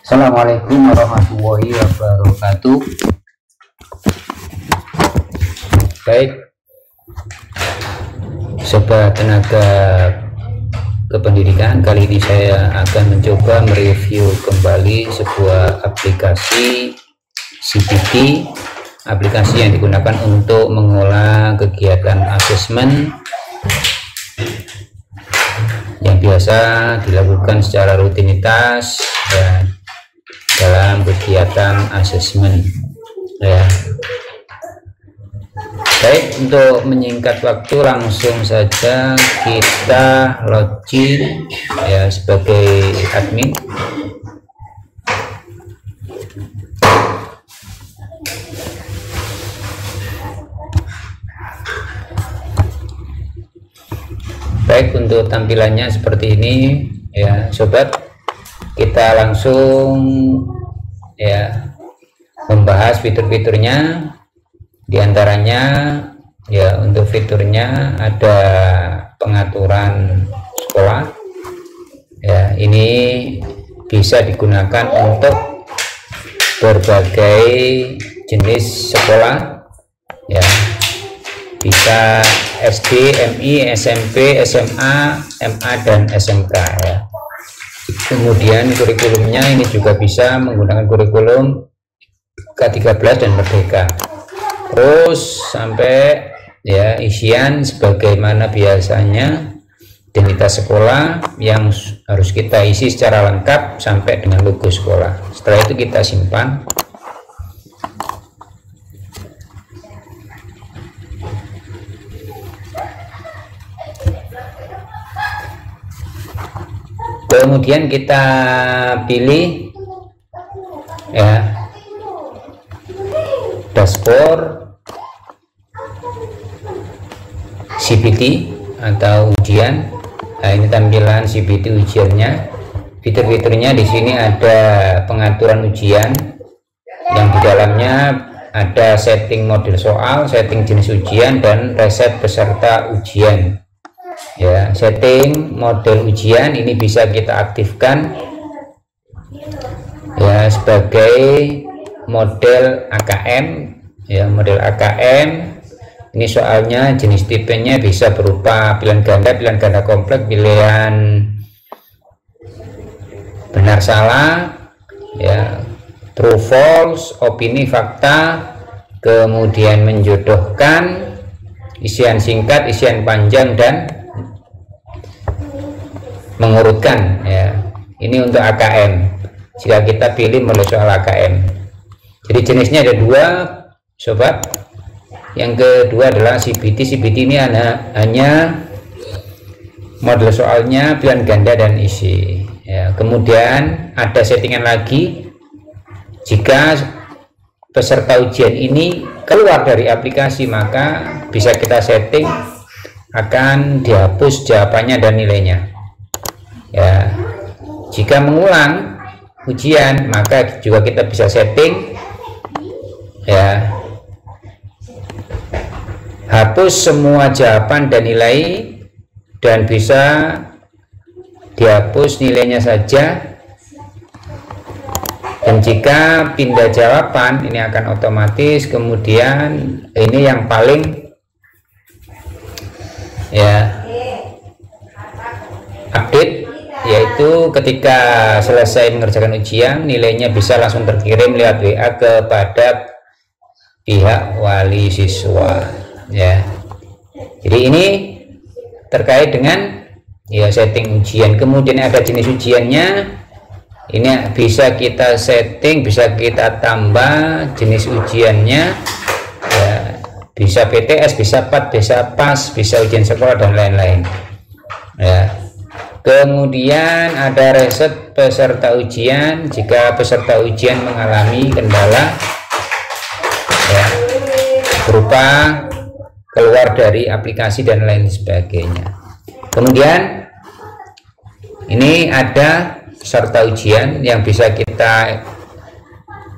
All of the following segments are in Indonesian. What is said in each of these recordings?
Assalamualaikum warahmatullahi wabarakatuh. Baik, sobat tenaga kependidikan, kali ini saya akan mencoba mereview kembali sebuah aplikasi CPT, aplikasi yang digunakan untuk mengolah kegiatan asesmen yang biasa dilakukan secara rutinitas dan dalam kegiatan asesmen ya. Baik, untuk menyingkat waktu langsung saja kita login ya sebagai admin. Baik, untuk tampilannya seperti ini ya sobat. Kita langsung ya membahas fitur-fiturnya. Di antaranya ya untuk fiturnya ada pengaturan sekolah ya, ini bisa digunakan untuk berbagai jenis sekolah ya, bisa SD, MI, SMP, SMA, MA dan SMK ya. Kemudian kurikulumnya ini juga bisa menggunakan kurikulum K13 dan Merdeka. Terus sampai ya isian sebagaimana biasanya, identitas sekolah yang harus kita isi secara lengkap sampai dengan logo sekolah. Setelah itu kita simpan. Kemudian kita pilih ya dashboard CPT atau ujian. Nah, ini tampilan CPT ujiannya. Fitur-fiturnya di sini ada pengaturan ujian yang di dalamnya ada setting model soal, setting jenis ujian, dan reset peserta ujian. Ya, setting model ujian ini bisa kita aktifkan ya sebagai model AKM ya, model AKM ini soalnya jenis tipenya bisa berupa pilihan ganda kompleks, pilihan benar salah ya, true false, opini fakta, kemudian menjodohkan, isian singkat, isian panjang, dan mengurutkan ya. Ini untuk AKM jika kita pilih model soal AKM. Jadi jenisnya ada dua sobat. Yang kedua adalah CPT. CPT ini hanya model soalnya pilihan ganda dan isi ya. Kemudian ada settingan lagi, jika peserta ujian ini keluar dari aplikasi maka bisa kita setting akan dihapus jawabannya dan nilainya ya. Jika mengulang ujian maka juga kita bisa setting ya, hapus semua jawaban dan nilai, dan bisa dihapus nilainya saja. Dan jika pindah jawaban ini akan otomatis. Kemudian ini yang paling ya update, yaitu ketika selesai mengerjakan ujian nilainya bisa langsung terkirim lewat WA kepada pihak wali siswa ya. Jadi ini terkait dengan ya setting ujian. Kemudian ada jenis ujiannya, ini bisa kita setting, bisa kita tambah jenis ujiannya ya, bisa PTS, bisa PAT, bisa PAS, bisa ujian sekolah dan lain-lain ya. Kemudian ada reset peserta ujian jika peserta ujian mengalami kendala ya, berupa keluar dari aplikasi dan lain sebagainya. Kemudian ini ada peserta ujian yang bisa kita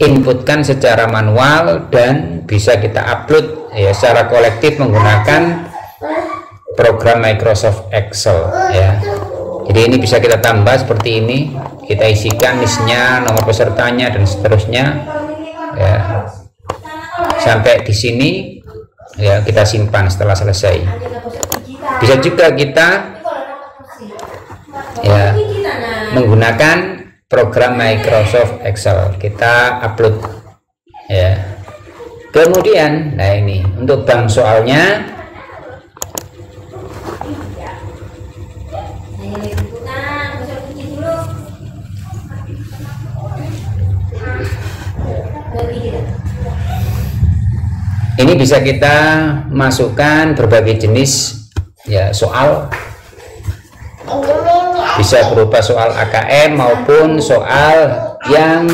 inputkan secara manual dan bisa kita upload ya secara kolektif menggunakan program Microsoft Excel ya. Jadi ini bisa kita tambah seperti ini, kita isikan listnya, nomor pesertanya dan seterusnya ya, sampai di sini ya, kita simpan setelah selesai. Bisa juga kita ya menggunakan program Microsoft Excel, kita upload ya. Kemudian nah ini untuk bank soalnya ini bisa kita masukkan berbagai jenis ya soal, bisa berupa soal AKM maupun soal yang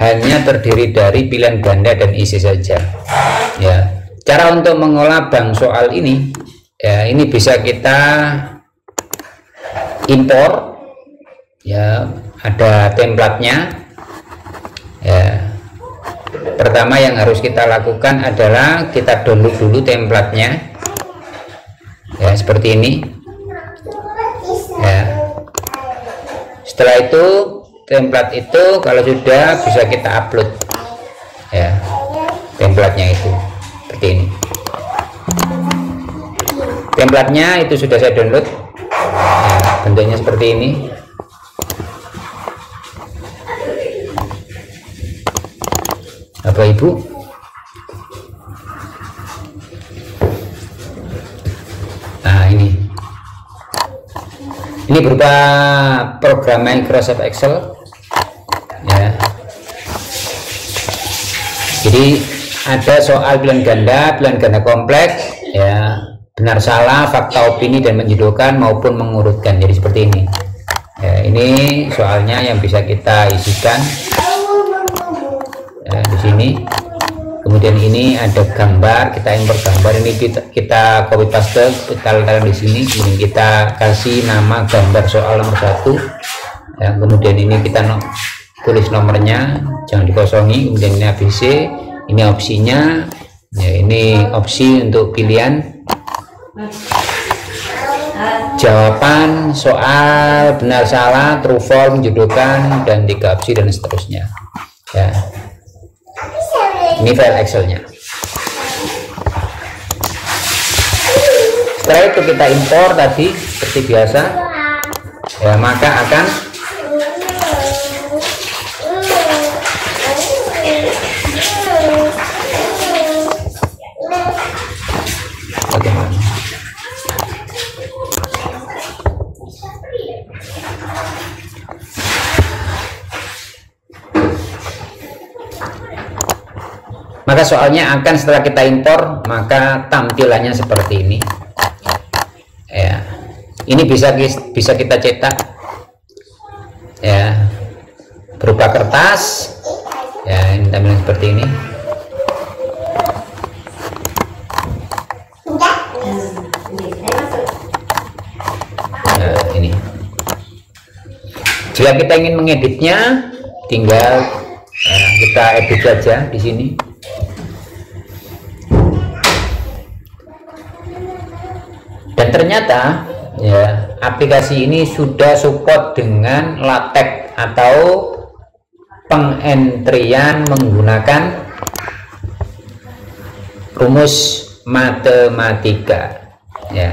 hanya terdiri dari pilihan ganda dan isi saja ya. Cara untuk mengolah bank soal ini ya, ini bisa kita impor ya, ada templatenya ya. Pertama yang harus kita lakukan adalah kita download dulu templatenya ya, seperti ini ya. Setelah itu template itu kalau sudah bisa kita upload ya, templatenya itu seperti ini. Templatenya itu sudah saya download ya, bentuknya seperti ini. Bapak Ibu, nah ini berupa program Microsoft Excel ya. Jadi ada soal pilihan ganda kompleks ya, benar salah, fakta, opini, dan menjodohkan maupun mengurutkan. Jadi seperti ini ya, ini soalnya yang bisa kita isikan ya, di sini. Kemudian ini ada gambar, kita import gambar, ini kita copy paste, kita letakkan di sini. Kemudian kita kasih nama gambar soal nomor 1 ya. Kemudian ini kita tulis nomornya, jangan dikosongi. Kemudian ini ABC, ini opsinya ya, ini opsi untuk pilihan jawaban soal, benar salah, true false, menjodohkan, dan 3 opsi dan seterusnya ya. Ini file Excelnya. Setelah itu kita impor tadi seperti biasa ya, maka akan bagaimana? Maka soalnya akan setelah kita impor, maka tampilannya seperti ini ya. Ini bisa kita cetak ya, berupa kertas ya. Ini tampilan seperti ini. Nah ini, jika kita ingin mengeditnya, tinggal kita edit saja di sini. Dan ternyata ya, aplikasi ini sudah support dengan LaTeX atau pengentrian menggunakan rumus matematika ya.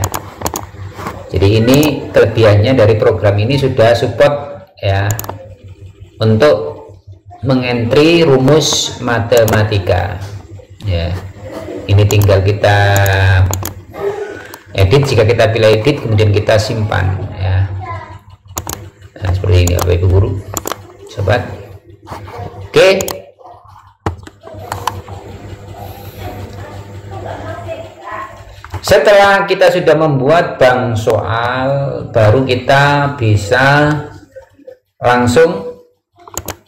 Jadi ini kelebihannya dari program ini, sudah support ya untuk mengentri rumus matematika ya. Ini tinggal kita edit, jika kita pilih edit kemudian kita simpan ya. Nah, seperti ini Bapak Ibu guru sobat. Oke, setelah kita sudah membuat bank soal, baru kita bisa langsung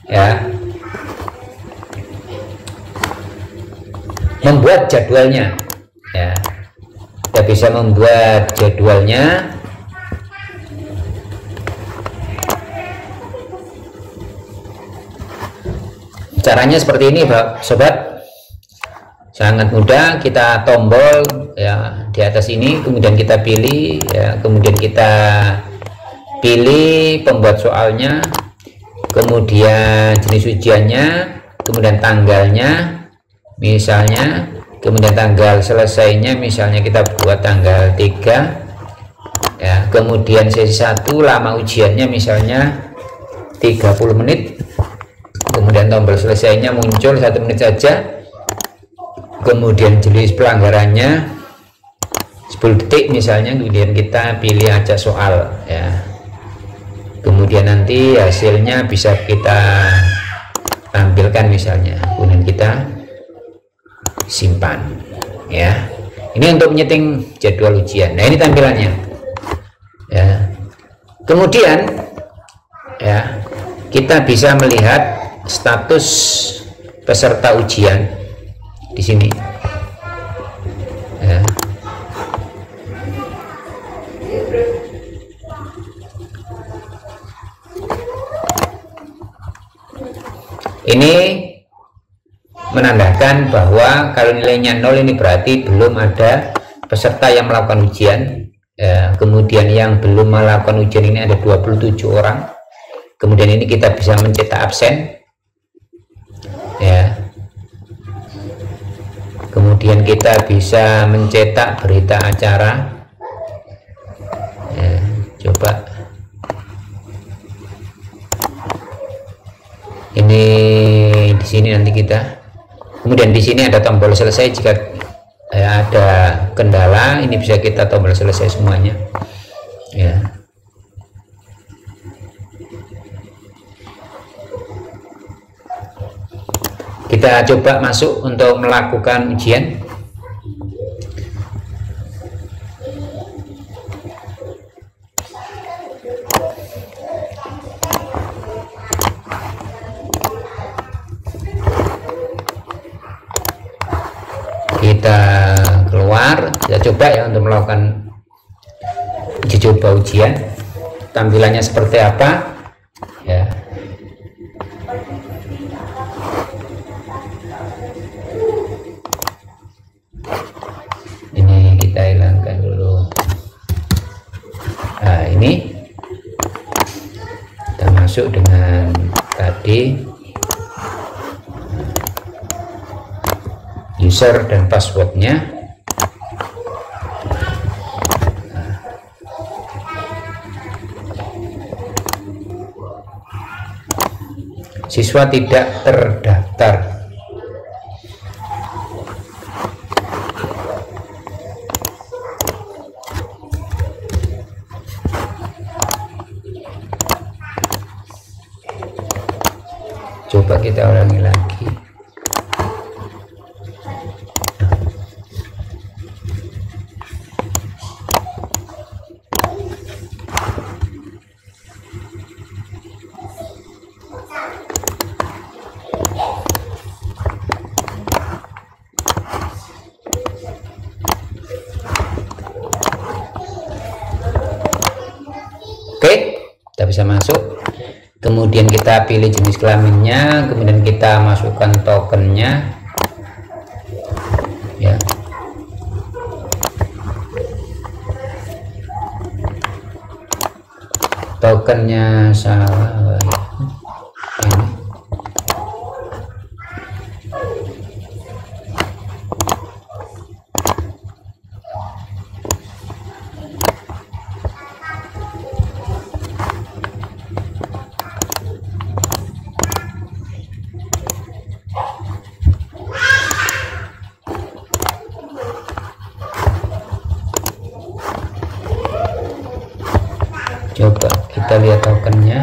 ya membuat jadwalnya ya. Kita bisa membuat jadwalnya caranya seperti ini Pak sobat, sangat mudah. Kita tombol ya di atas ini, kemudian kita pilih ya, kemudian kita pilih pembuat soalnya, kemudian jenis ujiannya, kemudian tanggalnya misalnya, kemudian tanggal selesainya misalnya kita buat tanggal 3 ya, kemudian sesi 1 lama ujiannya misalnya 30 menit, kemudian tombol selesainya muncul 1 menit saja, kemudian jenis pelanggarannya 10 detik misalnya, kemudian kita pilih ajak soal ya, kemudian nanti hasilnya bisa kita tampilkan misalnya, kemudian kita simpan ya. Ini untuk menyeting jadwal ujian. Nah, ini tampilannya ya. Kemudian ya, kita bisa melihat status peserta ujian di sini ya. Ini menandakan bahwa kalau nilainya 0 ini berarti belum ada peserta yang melakukan ujian ya. Kemudian yang belum melakukan ujian ini ada 27 orang. Kemudian ini kita bisa mencetak absen ya. Kemudian kita bisa mencetak berita acara ya. Coba ini di sini nanti kita. Kemudian di sini ada tombol selesai jika ada kendala, ini bisa kita tombol selesai semuanya ya. Kita coba masuk untuk melakukan ujian. Kita keluar, kita coba ya untuk melakukan uji coba ujian. Tampilannya seperti apa ya. Ini kita hilangkan dulu. Nah, ini kita masuk dengan tadi user dan passwordnya. Siswa tidak terdaftar. Coba kita ulangi lagi. Oke, kita bisa masuk. Kemudian kita pilih jenis kelaminnya, kemudian kita masukkan tokennya ya. Tokennya salah ya. Ini. Coba kita lihat tokennya.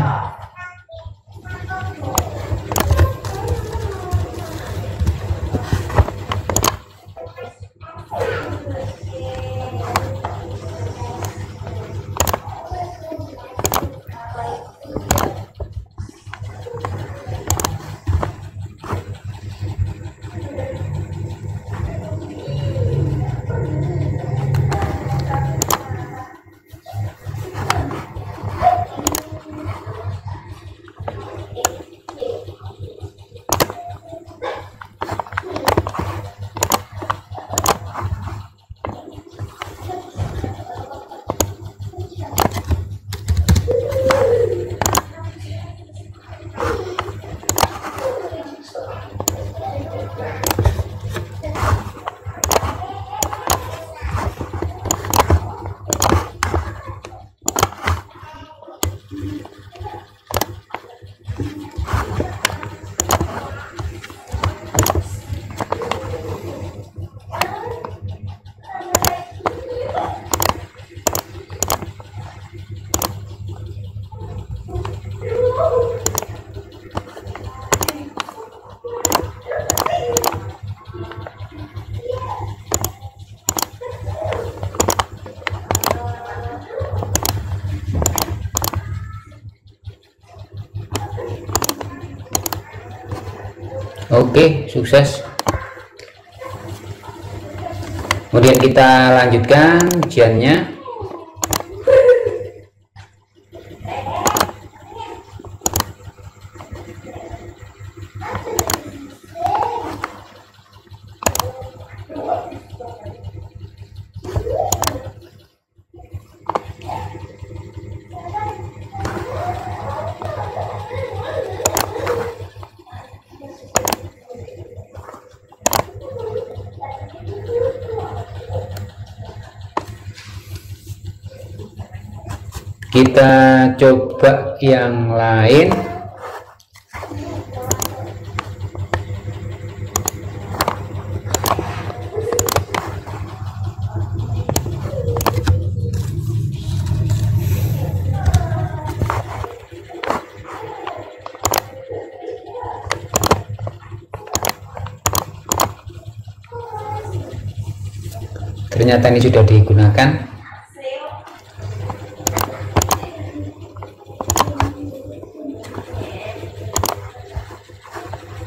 Oke, sukses. Kemudian kita lanjutkan ujiannya. Kita coba yang lain. Ternyata ini sudah digunakan.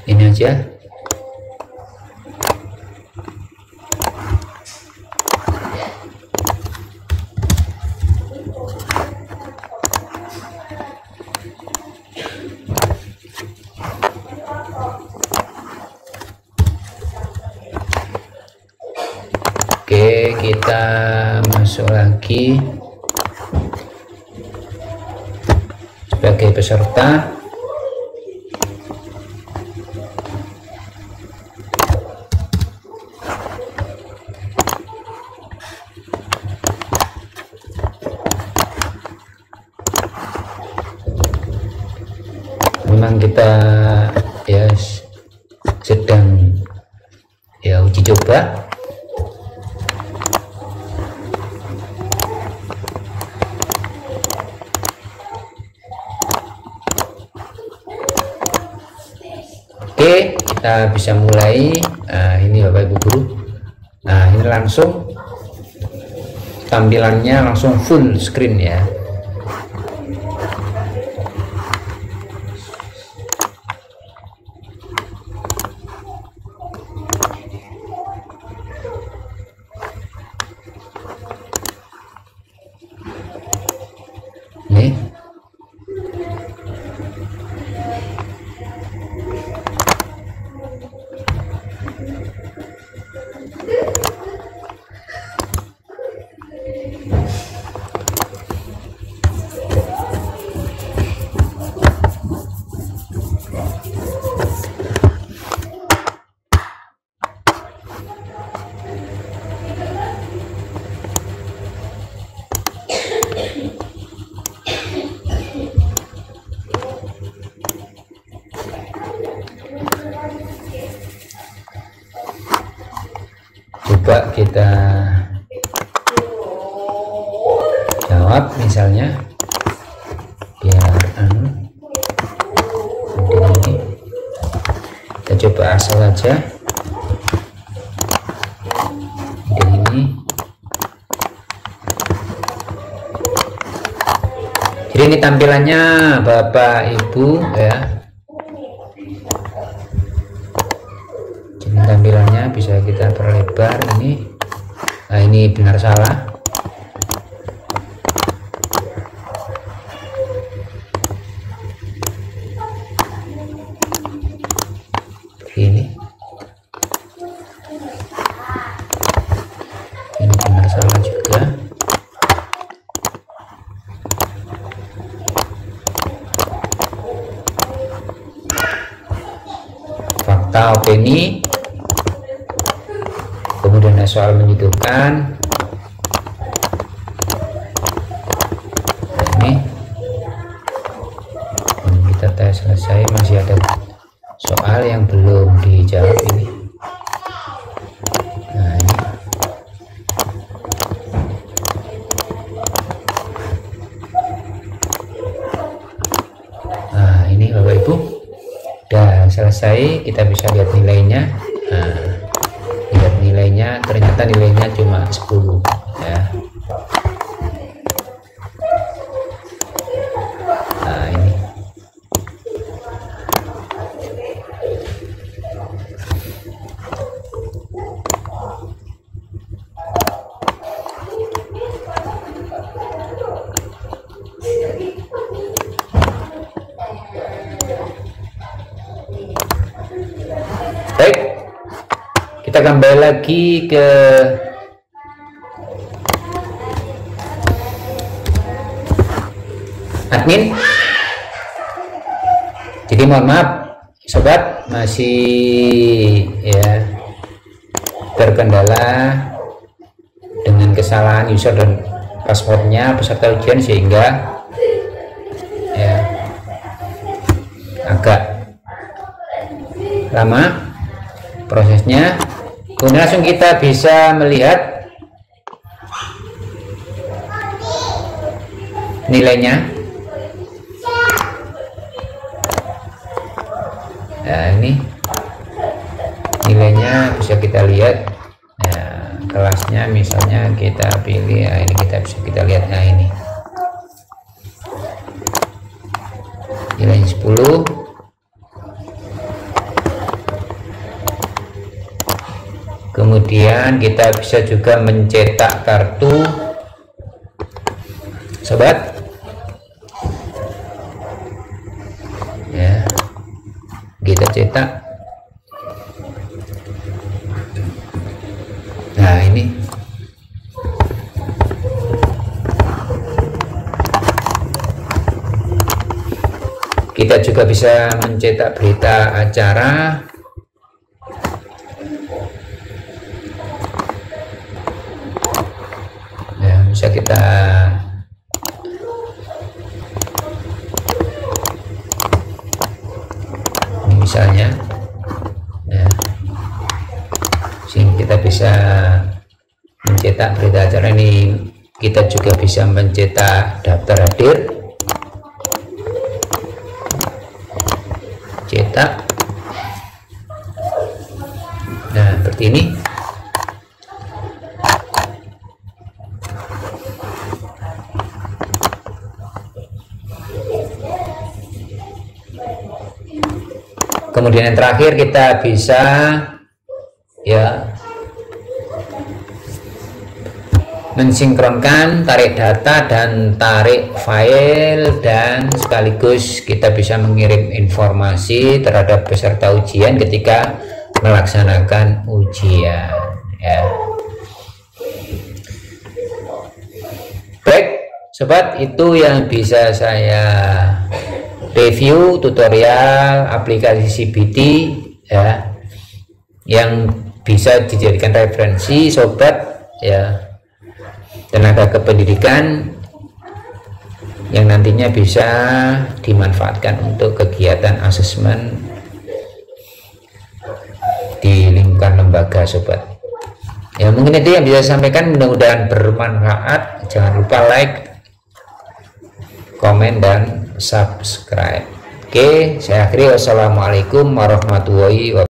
Ini aja. Oke, kita masuk lagi sebagai peserta. Memang kita ya sedang ya uji coba. Oke, kita bisa mulai. Nah, ini Bapak Ibu Guru. Nah, ini langsung tampilannya langsung full screen ya. Nih. Coba kita jawab misalnya biar ini kita coba asal aja ini. Jadi ini tampilannya Bapak Ibu ya. Tampilannya bisa kita perlebar ini. Nah, ini benar salah. Ini benar salah juga. Fakta opini. Kemudian soal menyudutkan. Ini kita tes selesai, masih ada soal yang belum dijawab ini. Nah, ini Bapak Ibu udah selesai. Kita bisa lihat nilainya. Nah, lihat nilainya, ternyata nilainya cuma 10 ya. Nah, ini kita kembali lagi ke admin. Jadi mohon maaf sobat, masih ya terkendala dengan kesalahan user dan passwordnya peserta ujian, sehingga ya agak lama prosesnya. Kemudian langsung kita bisa melihat nilainya. Nah, ini nilainya bisa kita lihat. Nah, kelasnya misalnya kita pilih, nah ini kita bisa kita lihat. Nah, ini nilainya 10. Kemudian kita bisa juga mencetak kartu sobat ya, kita cetak. Nah, ini kita juga bisa mencetak berita acara. Bisa kita ini misalnya ya, sini kita bisa mencetak berita acara. Ini kita juga bisa mencetak daftar hadir, cetak. Nah, seperti ini. Kemudian yang terakhir kita bisa ya mensinkronkan tarik data dan tarik file, dan sekaligus kita bisa mengirim informasi terhadap peserta ujian ketika melaksanakan ujian ya. Baik sobat, itu yang bisa saya review tutorial aplikasi CBT ya, yang bisa dijadikan referensi sobat ya, tenaga kependidikan, yang nantinya bisa dimanfaatkan untuk kegiatan asesmen di lingkungan lembaga sobat ya. Mungkin itu yang bisa saya sampaikan, mudah-mudahan bermanfaat. Jangan lupa like, komen, dan subscribe. Oke, saya akhiri. Wassalamualaikum warahmatullahi wabarakatuh.